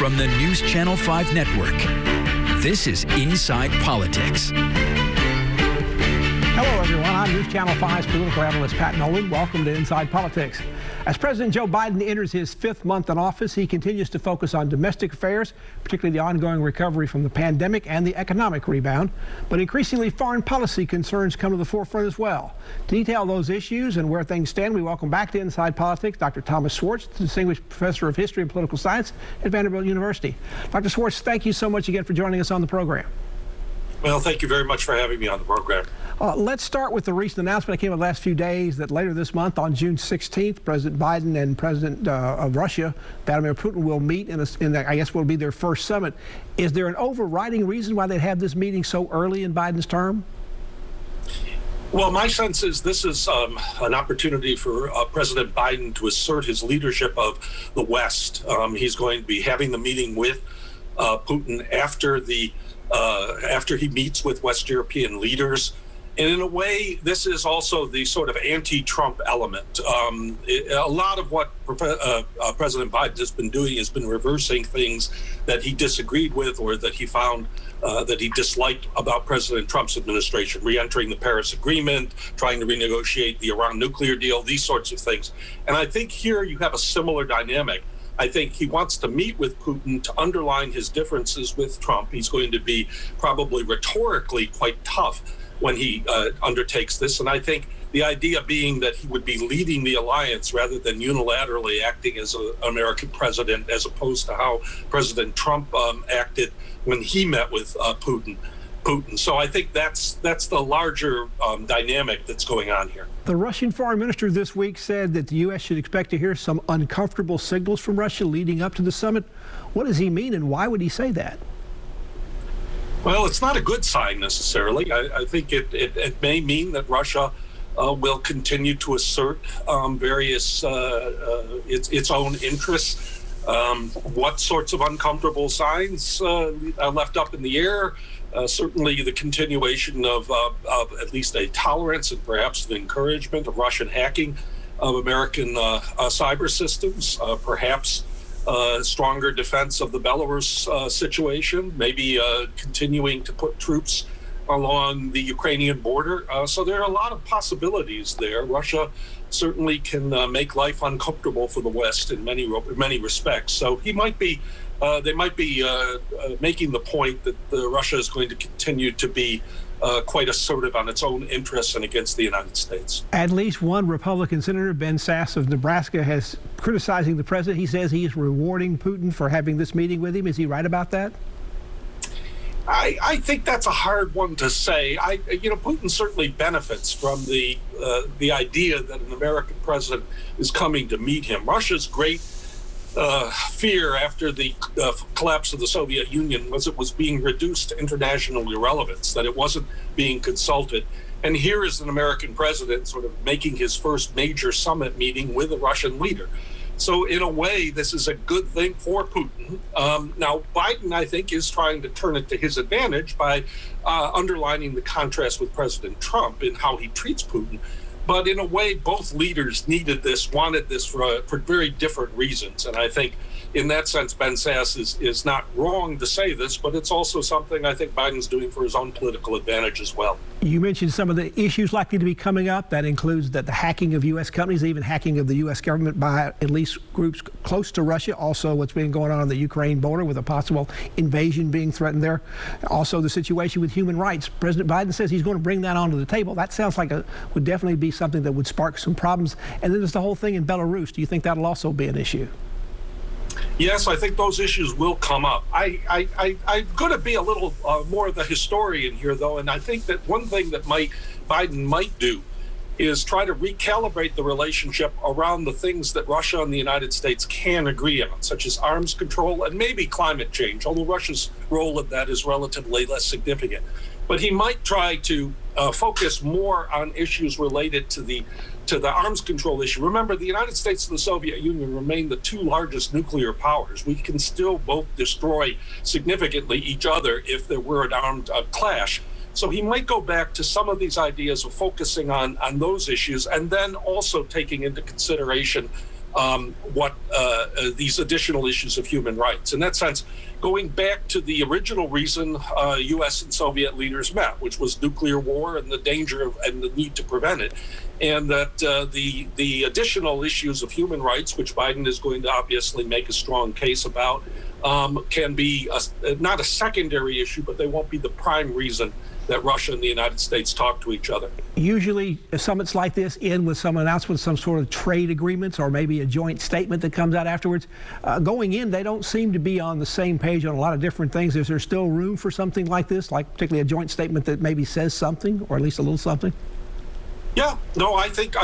From the NewsChannel 5 network, this is Inside Politics. Hello, everyone. I'm NewsChannel 5's political analyst Pat Nolan. Welcome to Inside Politics. As President Joe Biden enters his fifth month in office, he continues to focus on domestic affairs, particularly the ongoing recovery from the pandemic and the economic rebound. But increasingly, foreign policy concerns come to the forefront as well. To detail those issues and where things stand, we welcome back to Inside Politics Dr. Thomas Schwartz, Distinguished Professor of History and Political Science at Vanderbilt University. Dr. Schwartz, thank you so much again for joining us on the program. Well, thank you very much for having me on the program. Let's start with the recent announcement that came in the last few days that later this month, on June 16th, President Biden and President of Russia, Vladimir Putin, will meet in I guess will be their first summit. Is there an overriding reason why they'd have this meeting so early in Biden's term? Well, my sense is this is an opportunity for President Biden to assert his leadership of the West. He's going to be having the meeting with Putin after he meets with West European leaders. And in a way, this is also the sort of anti-Trump element. A lot of what President Biden has been doing has been reversing things that he disagreed with or that he found that he disliked about President Trump's administration, re-entering the Paris Agreement, trying to renegotiate the Iran nuclear deal, these sorts of things. And I think here you have a similar dynamic. I think he wants to meet with Putin to underline his differences with Trump. He's going to be probably rhetorically quite tough when he undertakes this. And I think the idea being that he would be leading the alliance rather than unilaterally acting as an American president, as opposed to how President Trump acted when he met with Putin. So I think that's the larger dynamic that's going on here. The Russian foreign minister this week said that the U.S. should expect to hear some uncomfortable signals from Russia leading up to the summit. What does he mean, and why would he say that? Well, it's not a good sign necessarily. I think it may mean that Russia will continue to assert various its own interests. What sorts of uncomfortable signs are left up in the air? Certainly the continuation of at least a tolerance and perhaps an encouragement of Russian hacking of American cyber systems, perhaps stronger defense of the Belarus situation, maybe continuing to put troops along the Ukrainian border. So there are a lot of possibilities there. Russia certainly can make life uncomfortable for the West in many respects. So they might be making the point that Russia is going to continue to be quite assertive on its own interests and against the United States. At least one Republican senator, Ben Sasse of Nebraska, has criticizing the president. He says he is rewarding Putin for having this meeting with him. Is he right about that? I think that's a hard one to say. Putin certainly benefits from the idea that an American president is coming to meet him. Russia's great fear after the collapse of the Soviet Union was it was being reduced to international irrelevance, that it wasn't being consulted. And here is an American president sort of making his first major summit meeting with a Russian leader. So in a way, this is a good thing for Putin. Now, Biden, I think, is trying to turn it to his advantage by underlining the contrast with President Trump in how he treats Putin. But in a way, both leaders needed this, wanted this for very different reasons. And I think in that sense, Ben Sasse is not wrong to say this, but it's also something I think Biden's doing for his own political advantage as well. You mentioned some of the issues likely to be coming up. That includes the hacking of U.S. companies, even hacking of the U.S. government by at least groups close to Russia. Also, what's been going on the Ukraine border with a possible invasion being threatened there. Also, the situation with human rights. President Biden says he's going to bring that onto the table. That sounds like would definitely be something that would spark some problems. And then there's the whole thing in Belarus. Do you think that'll also be an issue? Yes, I think those issues will come up. I'm going to be a little more of the historian here, though, and I think that one thing that Biden might do is try to recalibrate the relationship around the things that Russia and the United States can agree on, such as arms control and maybe climate change, although Russia's role in that is relatively less significant. But he might try to focus more on issues related to the arms control issue. Remember, the United States and the Soviet Union remain the two largest nuclear powers. We can still both destroy significantly each other if there were an armed clash. So he might go back to some of these ideas of focusing on those issues, and then also taking into consideration these additional issues of human rights. In that sense, going back to the original reason U.S. and Soviet leaders met, which was nuclear war and the danger of, and the need to prevent it, and that the additional issues of human rights, which Biden is going to obviously make a strong case about, can be not a secondary issue, but they won't be the prime reason that Russia and the United States talk to each other. Usually summits like this end with some announcement, some sort of trade agreements or maybe a joint statement that comes out afterwards. Going in, they don't seem to be on the same page on a lot of different things. Is there still room for something like this, like particularly a joint statement that maybe says something, or at least a little something? Yeah, no, I think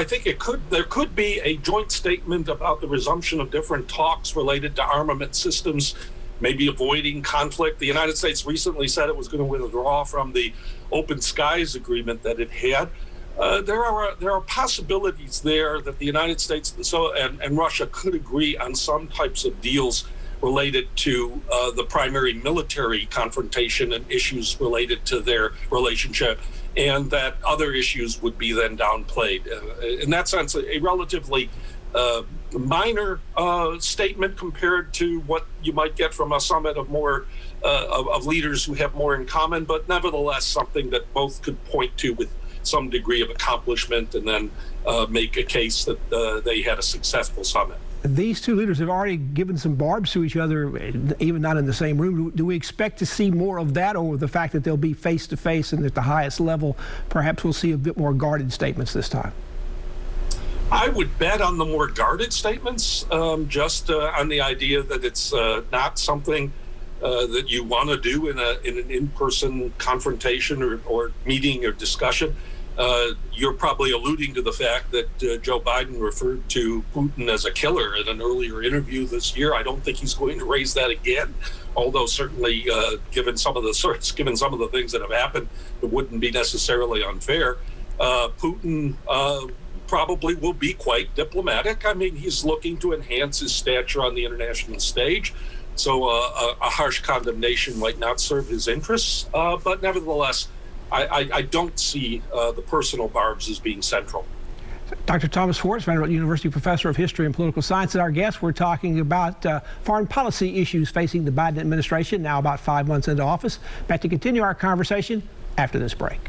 there could be a joint statement about the resumption of different talks related to armament systems, maybe avoiding conflict. The United States recently said it was going to withdraw from the open skies agreement that it had. There are possibilities there that the United States and Russia could agree on some types of deals related to the primary military confrontation and issues related to their relationship, and that other issues would be then downplayed. In that sense, a relatively minor statement compared to what you might get from a summit of more of leaders who have more in common, but nevertheless something that both could point to with some degree of accomplishment, and then make a case that they had a successful summit. These two leaders have already given some barbs to each other, even not in the same room. Do we expect to see more of that, or the fact that they'll be face to face and at the highest level, perhaps we'll see a bit more guarded statements this time? I would bet on the more guarded statements, just on the idea that it's not something that you want to do in an in-person confrontation or meeting or discussion. You're probably alluding to the fact that Joe Biden referred to Putin as a killer in an earlier interview this year. I don't think he's going to raise that again, although certainly given some of the things that have happened, it wouldn't be necessarily unfair. Putin probably will be quite diplomatic. I mean, he's looking to enhance his stature on the international stage, so a harsh condemnation might not serve his interests, but nevertheless, I don't see the personal barbs as being central. Dr. Thomas Schwartz, Vanderbilt University professor of history and political science, and our guest. We're talking about foreign policy issues facing the Biden administration, now about 5 months into office. Back to continue our conversation after this break.